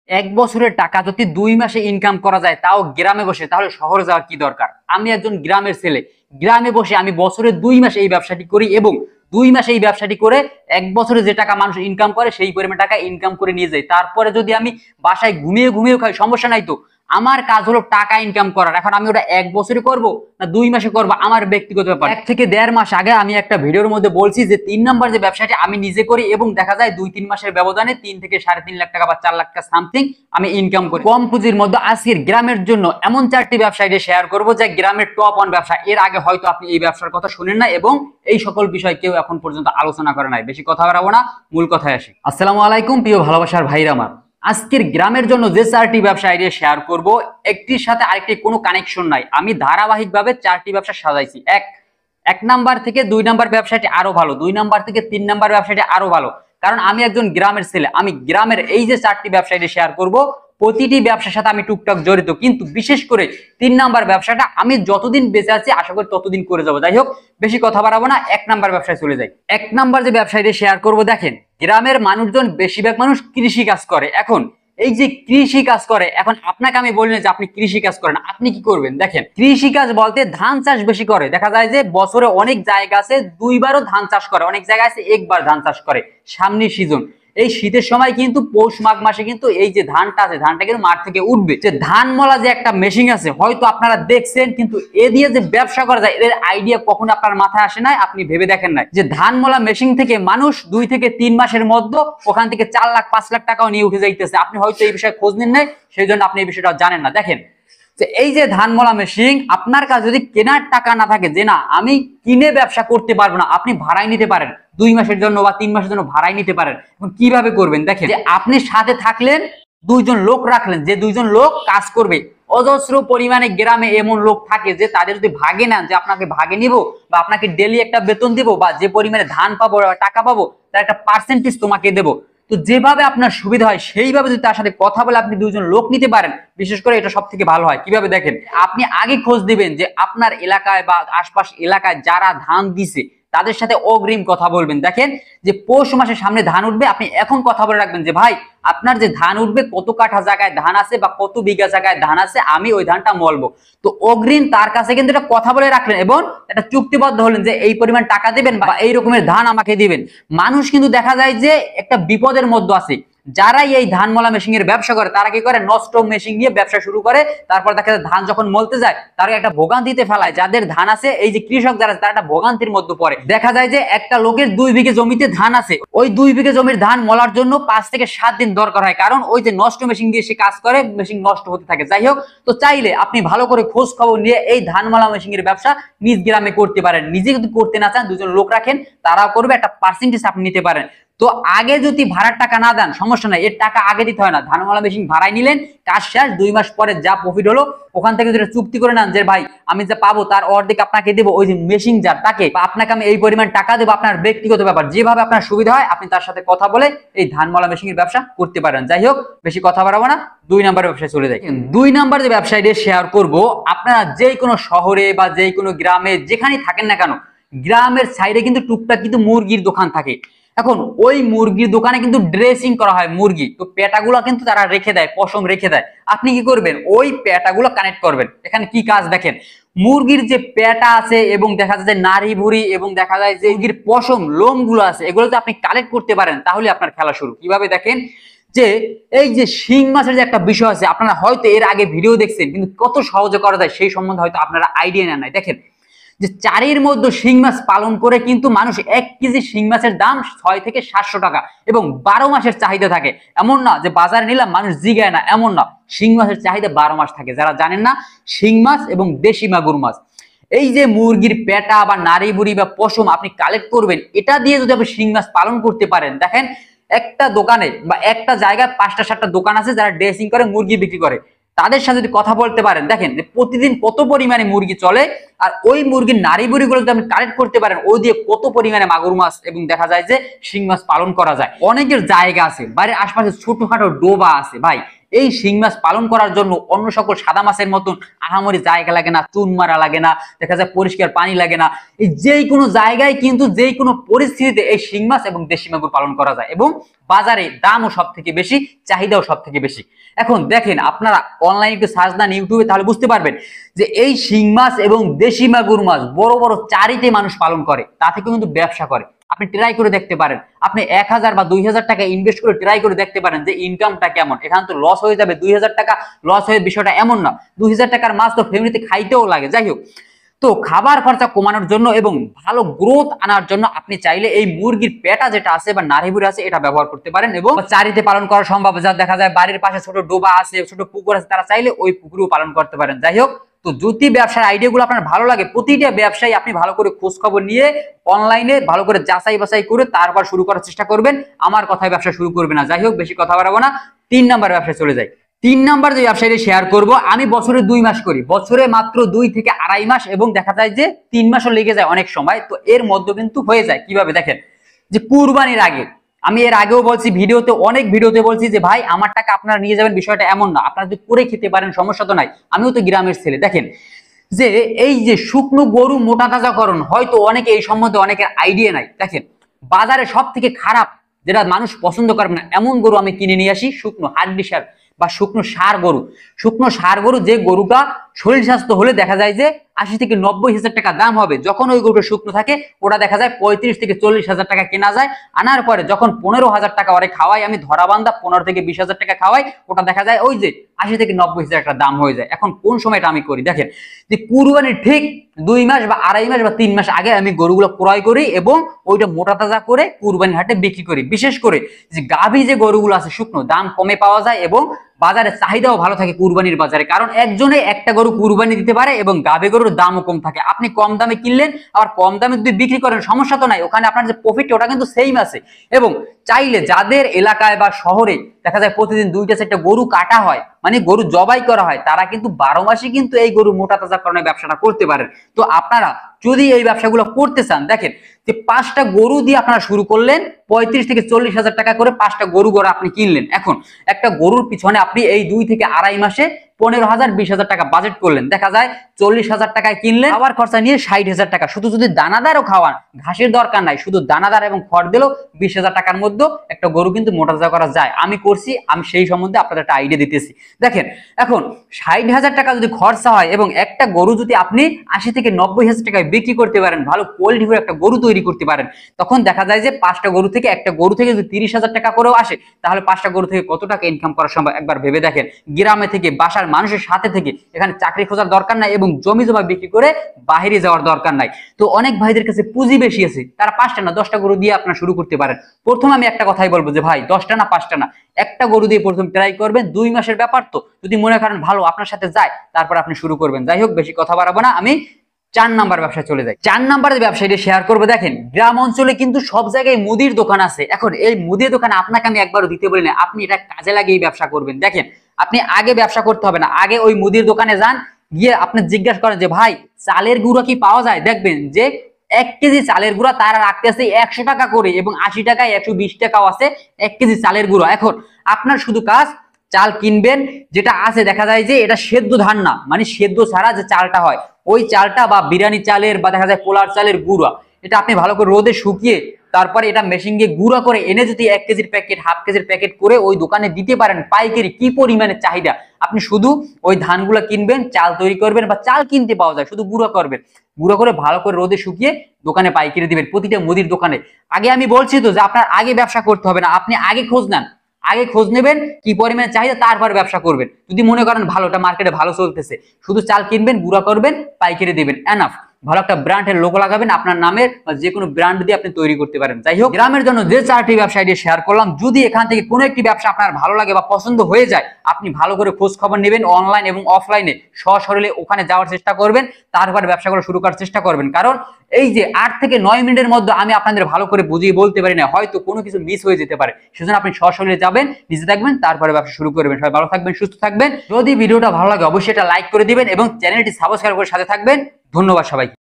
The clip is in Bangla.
এক বছরের টাকা যদি 2 মাসে ইনকাম করা যায় তাও গ্রামে বসে, তাহলে শহরে যাওয়ার কি দরকার? আমি একজন গ্রামের ছেলে, গ্রামে বসে আমি বছরে 2 মাসে এই ব্যবসাটি করি এবং 2 মাসে এই ব্যবসাটি করে এক বছরে যে টাকা মানুষ ইনকাম করে সেই পরিমাণ টাকা ইনকাম করে নিয়ে যায়। তারপরে যদি আমি বাসায় ঘুমিয়ে ঘুমিয়ে খাই সমস্যা নাই তো। আমার কাজ হলো টাকা ইনকাম করার। এখন আমি ওটা এক বছরে করব না 2 মাসে করবো আমার ব্যক্তিগত ব্যাপার। 1 থেকে 1.5 মাস আগে আমি একটা ভিডিওর মধ্যে বলছি যে 3 নাম্বার যে ব্যবসাটি আমি নিজে করি এবং দেখা যায় 2-3 মাসের ব্যবধানে 3 থেকে 3.5 লাখ টাকা বা 4 লাখ টাকা সামথিং আমি ইনকাম করি কম পুঁজির মধ্যে। আজকের গ্রামের জন্য এমন 4টি ব্যবসায় শেয়ার করবো যে গ্রামের টপ 1 ব্যবসা। এর আগে হয়তো আপনি এই ব্যবসার কথা শুনেন না এবং এই সকল বিষয় কেউ এখন পর্যন্ত আলোচনা করে নাই। বেশি কথা বাড়াবো না, মূল কথায় আসি। আসসালামু আলাইকুম প্রিয় ভালোবাসার ভাইরা আমার। আজকের গ্রামের জন্য যে 4টি ব্যবসা আইডিয়া শেয়ার করব, একটির সাথে আরেকটি কোনো কানেকশন নাই। আমি ধারাবাহিকভাবে 4টি ব্যবসা সাজাইছি। এক নাম্বার থেকে 2 নাম্বার ব্যবসাটি আরো ভালো, 2 নাম্বার থেকে 3 নাম্বার ব্যবসাটি আরো ভালো। কারণ আমি একজন গ্রামের ছেলে, আমি গ্রামের এই যে 4টি ব্যবসা আইডিয়া শেয়ার করব, প্রতিটি ব্যবসার সাথে আমি টুকটাক জড়িত। কিন্তু বিশেষ করে 3 নাম্বার ব্যবসাটা আমি যতদিন বেঁচে আছি আশা করি ততদিন করে যাবো। যাই হোক, বেশি কথা বাড়াবো না, 1 নাম্বার ব্যবসায় চলে যাই। 1 নাম্বার যে ব্যবসায়টি শেয়ার করব, দেখেন গ্রামের মানুষজন বেশিরভাগ মানুষ কৃষি কাজ করে। এখন এই যে কৃষি কাজ করে, এখন আপনাকে আমি বললেন যে আপনি কৃষি কাজ করেন, আপনি কি করবেন? দেখেন কৃষি কাজ বলতে ধান চাষ বেশি করে। দেখা যায় যে বছরে অনেক জায়গা আছে 2বারও ধান চাষ করে, অনেক জায়গা আছে 1বার ধান চাষ করে। সামনে সিজন এই শীতের সময় কিন্তু পৌষ মাঘ মাসে কিন্তু এই যে ধানটা আছে ধানটা কিন্তু মাঠ থেকে উঠবে। যে ধান মলা যে একটা মেশিন আছে হয়তো আপনারা দেখছেন, কিন্তু এ দিয়ে যে ব্যবসা করা যায় এর আইডিয়া কখনো আপনার মাথায় আসে নাই, আপনি ভেবে দেখেন নাই যে ধান মলা মেশিন থেকে মানুষ 2 থেকে 3 মাসের মধ্যে ওখান থেকে 4 লাখ 5 লাখ টাকাও নিয়ে উঠে যাইতেছে। আপনি হয়তো এই বিষয়ে খোঁজ নিন নাই, সেই জন্য আপনি এই বিষয়টা জানেন না। দেখেন যে এই যে ধান মলা মেশিন, আপনার কাছে যদি কেনার টাকা না থাকে যে না আমি কিনে ব্যবসা করতে পারবো না, আপনি ভাড়ায় নিতে পারেন 2 মাসের জন্য বা 3 মাসের জন্য ভাড়ায় নিতে পারেন। এখন কিভাবে করবেন? দেখেন যে আপনি সাথে থাকলেন, 2 জন লোক রাখলেন, যে 2 জন লোক কাজ করবে। অজস্র পরিমাণে গ্রামে এমন লোক থাকে যে তাদের যদি ভাগে নেন, যে আপনাকে ভাগে নিব বা আপনাকে ডেলি একটা বেতন দিব বা যে পরিমাণে ধান পাবো টাকা পাবো তার একটা পার্সেন্টেজ তোমাকে দেবো। তো যেভাবে আপনার সুবিধা হয় সেইভাবে যদি তার সাথে কথা বলে আপনি 2 জন লোক নিতে পারেন, বিশেষ করে এটা সব থেকে ভালো হয়। কিভাবে? দেখেন আপনি আগে খোঁজ দিবেন যে আপনার এলাকায় বা আশপাশ এলাকায় যারা ধান দিছে তাদের সাথে অগ্রিম কথা বলবেন। দেখেন যে পৌষ মাসের সামনে ধান উঠবে, আপনি এখন কথা বলে রাখবেন যে ভাই আপনার যে ধান উঠবে কত কাঠা জায়গায় ধান আছে বা কত বিঘা জায়গায় ধান আছে, আমি ওই ধানটা মলবো। তো অগ্রিম তার কাছে কিন্তু এটা কথা বলে রাখলেন এবং একটা চুক্তিবদ্ধ হলেন যে এই পরিমাণ টাকা দিবেন বা এই রকমের ধান আমাকে দিবেন। মানুষ কিন্তু দেখা যায় যে একটা বিপদের মধ্যে আছে। যারাই এই ধান মলা মেশিন এর ব্যবসা করে তারা কি করে, নষ্ট মেশিন নিয়ে ব্যবসা শুরু করে। তারপর দেখা যায় ধান যখন মলতে যায় তারা একটা ভোগান্তিতে ফেলায়। যাদের ধান আছে, এই যে কৃষক যারা তারা একটা ভোগান্তির মধ্যে পড়ে। দেখা যায় যে একটা লোকের 2 বিঘে জমিতে ধান আছে, ওই 2 বিঘে জমির ধান মলার জন্য 5 থেকে 7 দিন দরকার হয়, কারণ ওই যে নষ্ট মেশিন দিয়ে সে কাজ করে, মেশিন নষ্ট হতে থাকে। যাই হোক, তো চাইলে আপনি ভালো করে খোঁজ খবর নিয়ে এই ধান মলা মেশিন এর ব্যবসা নিজ গ্রামে করতে পারেন। নিজে যদি করতে না চান 2 জন লোক রাখেন, তারাও করবে, একটা পার্সেন্টেজ আপনি নিতে পারেন। তো আগে যদি ভাড়ার টাকা না দেন সমস্যা নাই, এর টাকা আগে দিতে হয় না। ধানওয়ালা মেশিন ভাড়াই নিলেন, কাজ শেষ, 2 মাস পরে যা প্রফিট হলো ওখান থেকে যদি চুক্তি করে নেন যে ভাই আমি যা পাবো তার অর্ধেক আপনাকে দেবো, ওই যে মেশিন যার তাকে বা আপনাকে আমি এই পরিমাণ টাকা দেবো, আপনার ব্যক্তিগত ব্যাপার, যেভাবে আপনার সুবিধা হয় আপনি তার সাথে কথা বলে এই ধানওয়ালা মেশিনের ব্যবসা করতে পারেন। যাই হোক, বেশি কথা বাড়াবো না, 2 নাম্বার ব্যবসায় চলে যাই। 2 নাম্বার যে ব্যবসায়টি শেয়ার করব, আপনারা যে কোনো শহরে বা যে কোনো গ্রামে যেখানেই থাকেন না কেন, গ্রামের সাইডে কিন্তু টুকটাক কিন্তু মুরগির দোকান থাকে। এখন ওই মুরগির দোকানে কিন্তু ড্রেসিং করা হয় মুরগি, তো পেটাগুলো কিন্তু তারা রেখে দেয়, পশম রেখে দেয়। আপনি কি করবেন? ওই পেটাগুলো কানেক্ট করবেন। এখানে কি কাজ? দেখেন মুরগির যে পেটা আছে এবং দেখা যায় যে নাড়ি ভুড়ি এবং দেখা যায় যে মুরগির পশম লোম গুলো আছে, এগুলো যদি আপনি কালেক্ট করতে পারেন তাহলে আপনার খেলা শুরু। কিভাবে? দেখেন যে এই যে শিং মাছের যে একটা বিষয় আছে, আপনারা হয়তো এর আগে ভিডিও দেখছেন, কিন্তু কত সহজে করা যায় সেই সম্বন্ধে হয়তো আপনারা আইডিয়া নেন নাই। দেখেন যে 4-এর মধ্যে শিং মাছ পালন করে কিন্তু মানুষ 1 কেজি শিং মাছের দাম 6 থেকে 700 টাকা এবং 12 মাসের চাহিদা থাকে। এমন না যে বাজারে নিলাম মানুষ জিগায় না, এমন না, শিং মাছের চাহিদা 12 মাস থাকে। যারা জানেন না, শিং মাছ এবং দেশি মাগুর মাছ, এই যে মুরগির পেটা বা নাড়ি বুড়ি বা পশম আপনি কালেক্ট করবেন, এটা দিয়ে যদি আপনি শিং মাছ পালন করতে পারেন, দেখেন একটা দোকানে বা একটা জায়গায় 5টা 7টা দোকান আছে যারা ড্রেসিং করে, মুরগি বিক্রি করে। তাদের সাথে যদি কথা বলতে পারেন, দেখেন যে প্রতিদিন কত পরিমাণে মুরগি চলে, আর ওই মুরগির নাড়ি বুড়িগুলো যদি আপনি কালেক্ট করতে পারেন, ওই দিয়ে কত পরিমাণে মাগুর মাছ এবং দেখা যায় যে শিং মাছ পালন করা যায়। অনেকের জায়গা আছে, বাড়ির আশপাশে ছোটখাটো ডোবা আছে, ভাই এই শিং মাছ পালন করার জন্য অন্য সকল সাদা মাছের মতন আহামরি জায়গা লাগে না, চুন মারা লাগে না, দেখা যায় পরিষ্কার পানি লাগে না। এই যে কোনো জায়গায় কিন্তু যে কোনো পরিস্থিতিতে এই শিং মাছ এবং দেশি মাগুর পালন করা যায় এবং বাজারে দামও সব থেকে বেশি, চাহিদাও সব থেকে বেশি। এখন দেখেন আপনারা অনলাইনে একটু সার্চ দেন ইউটিউবে, তাহলে বুঝতে পারবেন যে এই শিং মাছ এবং দেশি মাগুর মাছ বড় বড় চারিতে মানুষ পালন করে, তা থেকে কিন্তু ব্যবসা করে। আপনি ট্রাই করে দেখতে পারেন, আপনি 1000 বা 2000 টাকা ইনভেস্ট করে ট্রাই করে দেখতে পারেন যে ইনকামটা কেমন। এখানে তো লস হয়ে যাবে, 2000 টাকা লস হয়ে বিষয়টা এমন না। 2000 টাকার মাছ তো ফ্যামিলিতে খাইতেও লাগে। যাই হোক, তো খাবার খরচা কমানোর জন্য এবং ভালো গ্রোথ আনার জন্য আপনি চাইলে এই মুরগির পেটা যেটা আছে বা নাড়িভুড়ি আছে এটা ব্যবহার করতে পারেন এবং চারিতে পালন করা সম্ভব। যা দেখা যায় বাড়ির পাশে ছোট ডোবা আছে, ছোট পুকুর আছে, তারা চাইলে ওই পুকুরেও পালন করতে পারেন। যাই হোক, তো যদি ব্যবসার আইডিয়াগুলো আপনার ভালো লাগে, প্রতিটা ব্যবসায়ী আপনি ভালো করে খোঁজ খবর নিয়ে অনলাইনে ভালো করে যাচাই বাছাই করে তারপর শুরু করার চেষ্টা করবেন। আমার কথায় ব্যবসা শুরু করবে না। যাই হোক, বেশি কথা বাড়াবো না, 3 নাম্বার ব্যবসায় চলে যাই। 3 নাম্বার যে ব্যবসায়টা শেয়ার করব, আমি বছরে 2 মাস করি, বছরে মাত্র 2 থেকে আড়াই মাস, এবং দেখা যায় যে 3 মাসও লেগে যায় অনেক সময়। তো এর মধ্যে কিন্তু হয়ে যায় কিভাবে দেখেন, যে কুরবানির আগে, আমি এর আগেও বলছি ভিডিওতে, অনেক ভিডিওতে বলছি যে ভাই আমার টাকা আপনারা নিয়ে যাবেন, বিষয়টা এমন না, আপনারা যদি করে খেতে পারেন সমস্যা তো নাই। আমিও তো গ্রামের ছেলে। দেখেন যে এই যে শুকনো গরু মোটা তাজাকরণ, হয়তো অনেকে এই সম্বন্ধে অনেকের আইডিয়া নাই। দেখেন বাজারে সব থেকে খারাপ যেটা মানুষ পছন্দ করবে না এমন গরু আমি কিনে নিয়ে আসি, শুকনো হাড্ডি সার বা শুকনো সার গরু। শুকনো সার গরু, যে গরুটা শরীর স্বাস্থ্য হলে দেখা যায় যে 80 থেকে 90,000 টাকা দাম হবে, যখন ওই গরুটা শুকনো থাকে ওটা দেখা যায় 35 থেকে 40,000 টাকা কেনা যায়। আনার পরে যখন 15,000 টাকা ওরে খাওয়াই আমি, ধরা বান্ধা 15 থেকে 20,000 টাকা খাওয়াই, ওটা দেখা যায় ওই যে 80 থেকে 90,000 টাকা দাম হয়ে যায়। এখন কোন সময়টা আমি করি দেখেন, যে কুরবানির ঠিক 2 মাস বা আড়াই মাস বা 3 মাস আগে আমি গরুগুলো ক্রয় করি এবং ওইটা মোটা তাজা করে কুরবানির হাটে বিক্রি করি। বিশেষ করে যে গাভী যে গরুগুলো আছে শুকনো, দাম কমে পাওয়া যায় এবং বাজারে চাহিদাও ভালো থাকে কুরবানির বাজারে, কারণ একজনে একটা গরু কুরবানি দিতে পারে এবং গাভী গরুর দামও কম থাকে। আপনি কম দামে কিনলেন, আবার কম দামে যদি বিক্রি করেন সমস্যা তো নাই, ওখানে আপনার যে প্রফিট ওটা কিন্তু সেম আছে। এবং চাইলে যাদের এলাকায় বা শহরে দেখা যায় প্রতিদিন 2টা 4টা গরু কাটা হয়, মানে গরু জবাই করা হয়, তারা কিন্তু 12 মাসই কিন্তু এই গরু মোটা তাজাকরণের ব্যবসাটা করতে পারেন। তো আপনারা যদি এই ব্যবসাগুলো করতে চান, দেখেন যে 5টা গরু দিয়ে আপনারা শুরু করলেন, 35 থেকে 40,000 টাকা করে 5টা গরু গড়ে আপনি কিনলেন। এখন একটা গরুর পিছনে আপনি এই 2 থেকে আড়াই মাসে 15,000 20,000 টাকা বাজেট করলেন, দেখা যায় 40,000 টাকায় কিনলেন, আবার খরচা নিয়ে 60,000 টাকা। শুধু যদি দানাদারও খাওয়ান, ঘাসের দরকার নাই, শুধু দানাদার এবং খড় দিলেও 20,000 টাকার মধ্যে একটা গরু কিন্তু মোটা তাজা করা যায়। আমি করছি, আমি সেই সম্বন্ধে আপনাদের একটা আইডিয়া দিতেছি। দেখেন এখন 60,000 টাকা যদি খরচা হয় এবং একটা গরু যদি আপনি 80 থেকে 90,000 টাকায় বিক্রি করতে পারেন, ভালো কোয়ালিটি করে একটা গরু তৈরি করতে পারেন, তখন দেখা যায় যে 5টা গরু থেকে একটা গরু থেকে যদি 30,000 টাকা করেও আসে, তাহলে 5টা গরু থেকে কত টাকা ইনকাম করা সম্ভব একবার ভেবে দেখেন। গ্রামে থেকে, বাসার মানুষের সাথে থেকে, এখানে চাকরি খোঁজার দরকার নাই এবং জমি জমা বিক্রি করে বাইরে যাওয়ার দরকার নাই। তো অনেক ভাইদের কাছে পুঁজি বেশি আছে, তারা 5টা না 10টা গরু দিয়ে আপনারা শুরু করতে পারেন। প্রথমে আমি একটা কথাই বলবো যে ভাই 10টা না 5টা না, একটা গরু দিয়ে প্রথম ট্রাই করবেন। 2 মাসের ব্যাপার, তো যদি মনে করেন ভালো আপনার সাথে যায়, তারপর আপনি শুরু করবেন। যাই হোক, বেশি কথা বাড়াবো না, আমি 4 নাম্বার ব্যবসায় চলে যাই। 4 নাম্বারের ব্যবসায়টা শেয়ার করবো। দেখেন গ্রাম অঞ্চলে কিন্তু সব জায়গায় মুদির দোকান আছে। এখন এই মুদির দোকান আপনাকে আমি একবারও দিতে বলি না, আপনি এটা কাজে লাগিয়ে ব্যবসা করবেন। দেখেন আপনি আগে ব্যবসা করতে হবে না, আগে ওই মুদির দোকানে যান, গিয়ে আপনি জিজ্ঞাসা করেন যে ভাই চালের গুঁড়া কি পাওয়া যায়। দেখবেন যে 1 কেজি চালের গুঁড়া তারা রাখতেছে 100 টাকা করে এবং 80 টাকায় 120 টাকাও আছে 1 কেজি চালের গুঁড়া। এখন আপনার শুধু কাজ, চাল কিনবেন, যেটা আছে দেখা যায় যে এটা সেদ্ধ ধান না, মানে সেদ্ধ ছাড়া যে চালটা হয় ওই চালটা, বা বিরিয়ানি চালের বা দেখা যায় পোলার চালের গুঁড়া, এটা আপনি ভালো করে রোদে শুকিয়ে তারপরে এটা মেশিন দিয়ে গুঁড়া করে এনে যদি 1 কেজির প্যাকেট, হাফ কেজির প্যাকেট করে ওই দোকানে দিতে পারেন, পাইকারি কি পরিমাণে চাহিদা। আপনি শুধু ওই ধানগুলো কিনবেন, চাল তৈরি করবেন, বা চাল কিনতে পাওয়া যায়, শুধু গুঁড়া করবেন, গুঁড়া করে ভালো করে রোদে শুকিয়ে দোকানে পাইকারি দিবেন, প্রতিটা মুদির দোকানে। আগে আমি বলছি তো যে আপনার আগে ব্যবসা করতে হবে না, আপনি আগে খোঁজ নেন, আগে খোঁজ নেবেন কি পরিমাণে চাহিদা, তারপর ব্যবসা করবেন। যদি মনে করেন ভালোটা মার্কেটে ভালো চলতেছে, শুধু চাল কিনবেন, গুঁড়া করবেন, পাইকারি দিবেন, এনাফ। ভালো একটা ব্র্যান্ডের লোগো লাগাবেন, আপনার নামের বা যে কোনো ব্র্যান্ড দিয়ে আপনি তৈরি করতে পারেন। যাই হোক, গ্রামের জন্য যে 4টি ব্যবসা আইডিয়া শেয়ার করলাম, যদি এখান থেকে কোনো একটি ব্যবসা আপনার ভালো লাগে বা পছন্দ হয়ে যায়, আপনি ভালো করে খোঁজ খবর নেবেন, অনলাইন এবং অফলাইনে সশরীরে ওখানে যাওয়ার চেষ্টা করবেন, তারপরে ব্যবসাগুলো শুরু করার চেষ্টা করবেন। কারণ এই যে 8 থেকে 9 মিনিটের মধ্যে আমি আপনাদের ভালো করে বুঝিয়ে বলতে পারি না, হয়তো কোনো কিছু মিস হয়ে যেতে পারে। সেজন্য আপনি সশরীরে যাবেন, নিজে থাকবেন, তারপরে ব্যবসা শুরু করবেন। সবাই ভালো থাকবেন, সুস্থ থাকবেন। যদি ভিডিওটা ভালো লাগে অবশ্যই এটা লাইক করে দিবেন এবং চ্যানেলটি সাবস্ক্রাইব করে সাথে থাকবেন। ধন্যবাদ সবাইকে।